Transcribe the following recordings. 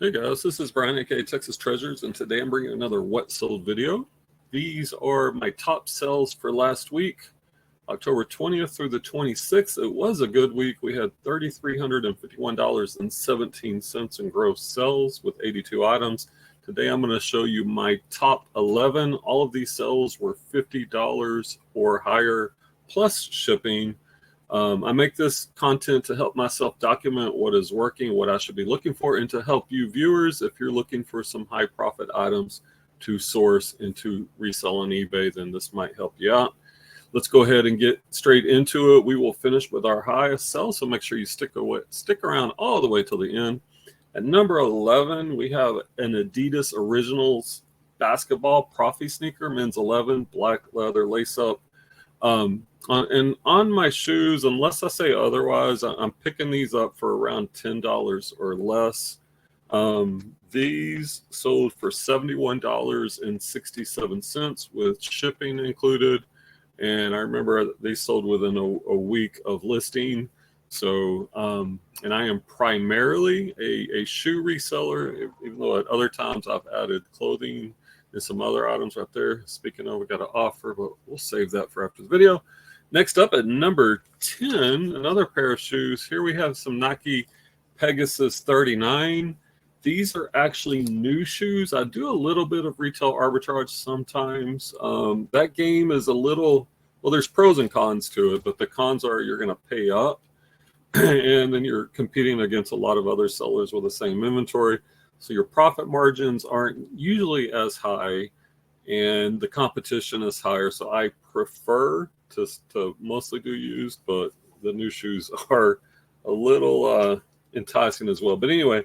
Hey guys, this is Brian, aka Texas Treasures, and today I'm bringing another what sold video. These are my top sells for last week, October 20th through the 26th. It was a good week. We had $3,351.17 in gross sales with 82 items. Today I'm going to show you my top 11. All of these sales were $50 or higher plus shipping. I make this content to help myself document what is working, what I should be looking for, and to help you viewers if you're looking for some high profit items to source and to resell on eBay, then this might help you out. Let's go ahead and get straight into it. We will finish with our highest sell, so make sure you stick around all the way till the end. At number 11, we have an Adidas Originals basketball Profy sneaker, men's 11, black leather lace-up. And on my shoes, unless I say otherwise, I'm picking these up for around $10 or less. These sold for $71.67 with shipping included. And I remember they sold within a week of listing. So, and I am primarily a shoe reseller, even though at other times I've added clothing and some other items right there. Speaking of, we got an offer, but we'll save that for after the video. Next up at number 10, another pair of shoes. Here we have some Naki Pegasus 39. These are actually new shoes. I do a little bit of retail arbitrage sometimes. That game is a little, well, there's pros and cons to it, but the cons are you're going to pay up and then you're competing against a lot of other sellers with the same inventory. So your profit margins aren't usually as high and the competition is higher. So I prefer to mostly do used, but the new shoes are a little enticing as well. But anyway,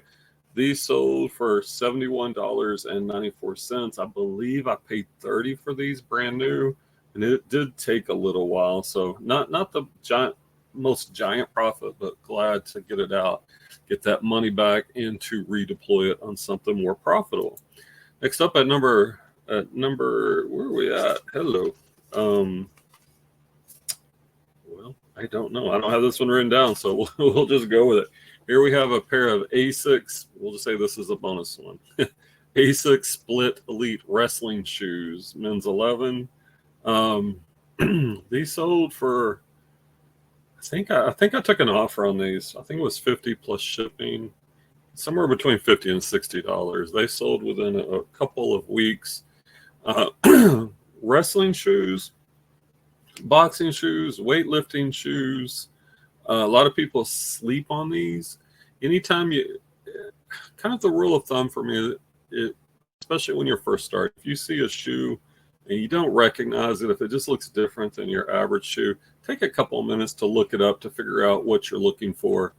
these sold for $71.94. I believe I paid $30 for these brand new, and it did take a little while. So not the most giant profit, but glad to get it out, get that money back, and to redeploy it on something more profitable. Next up at number where are we at? Hello. Well, I don't know. I don't have this one written down, so we'll just go with it. Here we have a pair of A6. We'll just say this is a bonus one. A6 Split Elite Wrestling Shoes, men's 11. These sold for, I think I took an offer on these. I think it was $50 plus shipping, somewhere between $50 and $60. They sold within a couple of weeks. Wrestling shoes, boxing shoes, weightlifting shoes. A lot of people sleep on these. Anytime kind of the rule of thumb for me, especially when you're first starting, if you see a shoe and you don't recognize it, if it just looks different than your average shoe, take a couple of minutes to look it up to figure out what you're looking for.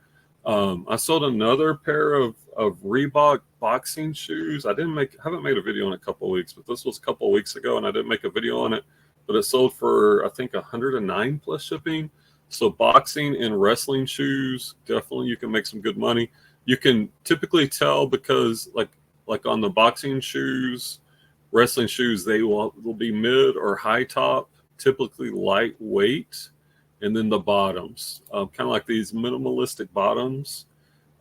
I sold another pair of Reebok boxing shoes. I haven't made a video in a couple of weeks, but this was a couple of weeks ago and I didn't make a video on it, but it sold for, I think, $109 plus shipping. So boxing and wrestling shoes, definitely you can make some good money. You can typically tell because like on the boxing shoes, wrestling shoes, they will be mid or high top, typically lightweight, and then the bottoms, kind of like these minimalistic bottoms.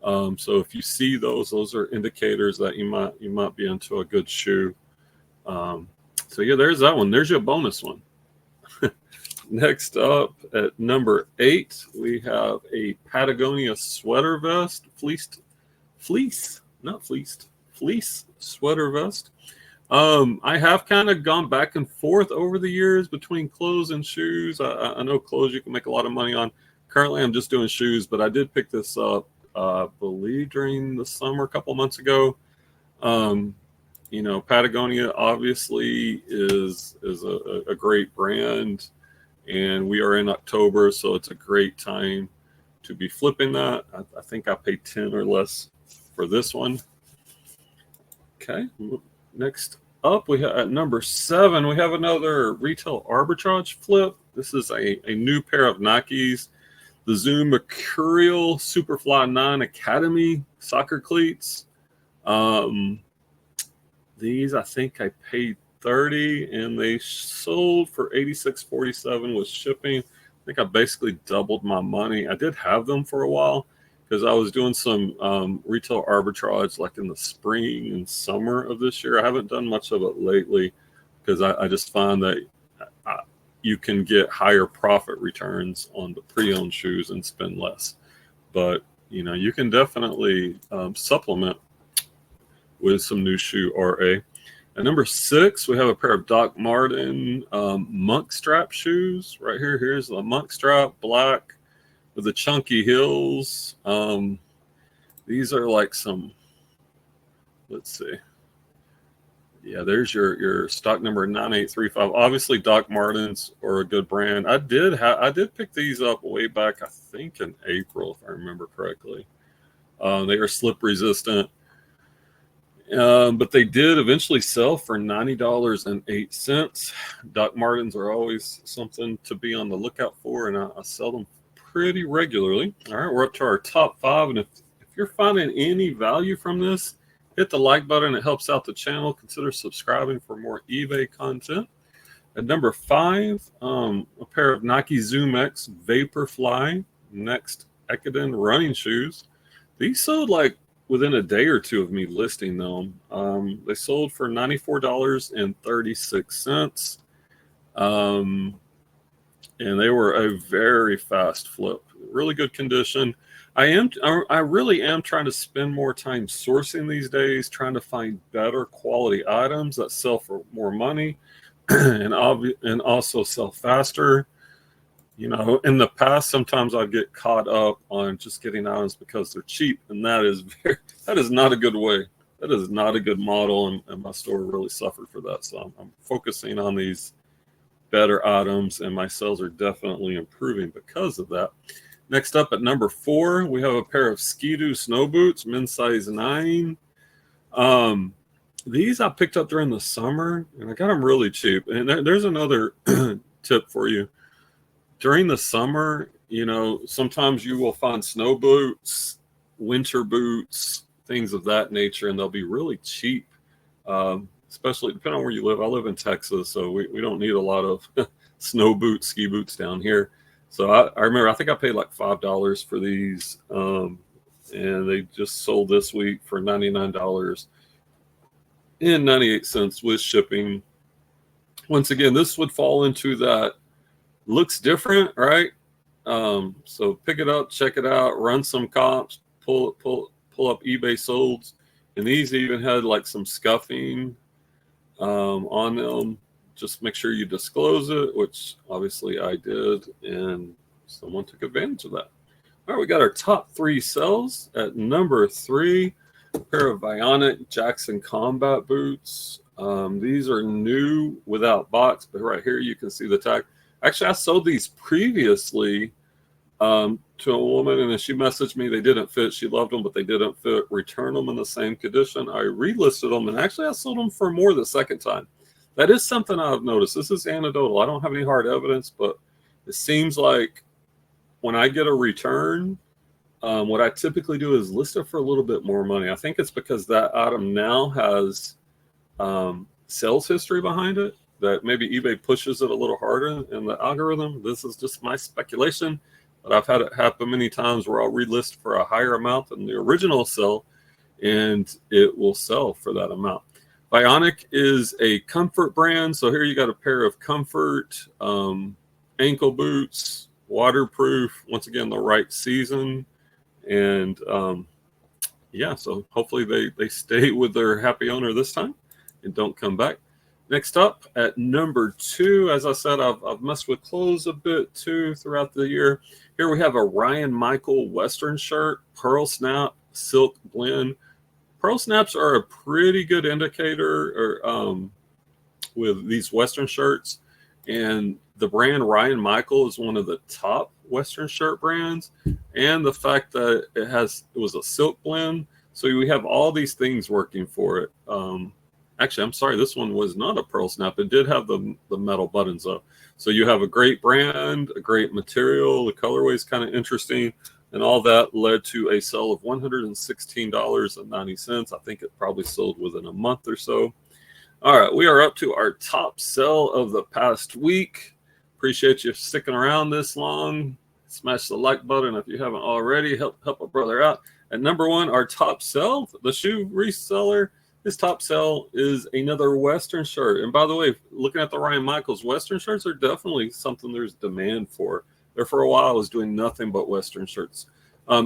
So if you see those are indicators that you might be into a good shoe. So yeah, there's that one. There's your bonus one. Next up at number 8, we have a Patagonia sweater vest, fleece sweater vest. I have kind of gone back and forth over the years between clothes and shoes. I know clothes you can make a lot of money on. Currently, I'm just doing shoes, but I did pick this up, I believe, during the summer a couple months ago. You know, Patagonia obviously is a great brand, and we are in October, so it's a great time to be flipping that. I think I paid 10 or less for this one. Okay, next up, we have at number 7, we have another retail arbitrage flip. This is a new pair of Nikes, the Zoom Mercurial Superfly 9 Academy soccer cleats. These I think I paid $30 and they sold for $86.47 with shipping. I think I basically doubled my money. I did have them for a while because I was doing some retail arbitrage like in the spring and summer of this year. I haven't done much of it lately because I just find that you can get higher profit returns on the pre-owned shoes and spend less. But you can definitely supplement with some new shoe RA. At number 6, we have a pair of Doc Marten Monkstrap shoes right here. Here's the Monkstrap, black with the chunky heels. These are like some, let's see. Yeah, there's your stock number 9835. Obviously, Doc Martens are a good brand. I did pick these up way back, I think in April, if I remember correctly. They are slip resistant. But they did eventually sell for $90.08. Doc Martens are always something to be on the lookout for, and I sell them pretty regularly. All right, we're up to our top 5, and if you're finding any value from this, hit the like button. It helps out the channel. Consider subscribing for more eBay content. At number 5, a pair of Nike ZoomX Vaporfly Next Ekiden running shoes. These sold like within a day or two of me listing them. They sold for $94.36. And they were a very fast flip. Really good condition. I really am trying to spend more time sourcing these days, trying to find better quality items that sell for more money and also sell faster. In the past, sometimes I'd get caught up on just getting items because they're cheap, and that is not a good way. That is not a good model, and my store really suffered for that. So I'm focusing on these better items, and my sales are definitely improving because of that. Next up at number 4, we have a pair of Ski-Doo snow boots, men's size 9. These I picked up during the summer, and I got them really cheap. And there's another tip for you. During the summer, sometimes you will find snow boots, winter boots, things of that nature, and they'll be really cheap, especially depending on where you live. I live in Texas, so we don't need a lot of snow boots, ski boots down here. So I remember, I think I paid like $5 for these, and they just sold this week for $99.98 with shipping. Once again, this would fall into that looks different, right? So pick it up, check it out, run some comps, pull up eBay solds, and these even had like some scuffing on them. Just make sure you disclose it, which obviously I did, and someone took advantage of that. All right, we got our top 3 sells. At number 3, a pair of Bionic Jackson Combat boots. These are new without box, but right here you can see the tag. Actually, I sold these previously to a woman, and then she messaged me. They didn't fit. She loved them, but they didn't fit. Returned them in the same condition. I relisted them, and actually I sold them for more the second time. That is something I've noticed. This is anecdotal. I don't have any hard evidence, but it seems like when I get a return, what I typically do is list it for a little bit more money. I think it's because that item now has sales history behind it, that maybe eBay pushes it a little harder in the algorithm. This is just my speculation, but I've had it happen many times where I'll relist for a higher amount than the original sell, and it will sell for that amount. Bionic is a comfort brand. So here you got a pair of comfort ankle boots, waterproof, once again, the right season. And yeah, so hopefully they stay with their happy owner this time and don't come back. Next up at number 2, as I said, I've messed with clothes a bit too throughout the year. Here we have a Ryan Michael Western shirt, pearl snap, silk blend. Pearl snaps are a pretty good indicator with these Western shirts, and the brand Ryan Michael is one of the top Western shirt brands, and the fact that it was a silk blend, so we have all these things working for it. Actually, I'm sorry, this one was not a pearl snap. It did have the metal buttons up. So you have a great brand, a great material, the colorway is kind of interesting. And all that led to a sale of $116.90. I think it probably sold within a month or so. All right, we are up to our top sell of the past week. Appreciate you sticking around this long. Smash the like button if you haven't already. Help a brother out. At number 1, our top sell, the shoe reseller. His top sell is another Western shirt. And by the way, looking at the Ryan Michaels, Western shirts are definitely something there's demand for. There for a while, I was doing nothing but Western shirts.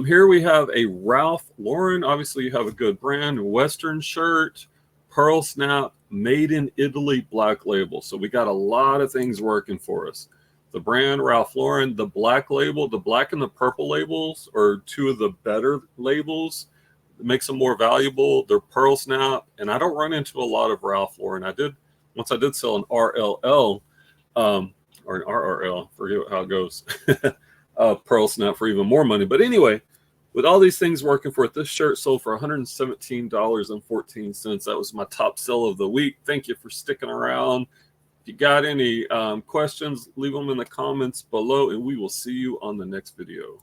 Here we have a Ralph Lauren. Obviously, you have a good brand. Western shirt, pearl snap, made in Italy, black label. So we got a lot of things working for us. The brand Ralph Lauren, the black label, the black and the purple labels are two of the better labels. It makes them more valuable. They're pearl snap, and I don't run into a lot of Ralph Lauren. Once I did sell an RLL, or an RRL, forget how it goes, pearl snap for even more money. But anyway, with all these things working for it, this shirt sold for $117.14. That was my top sell of the week. Thank you for sticking around. If you got any questions, leave them in the comments below, and we will see you on the next video.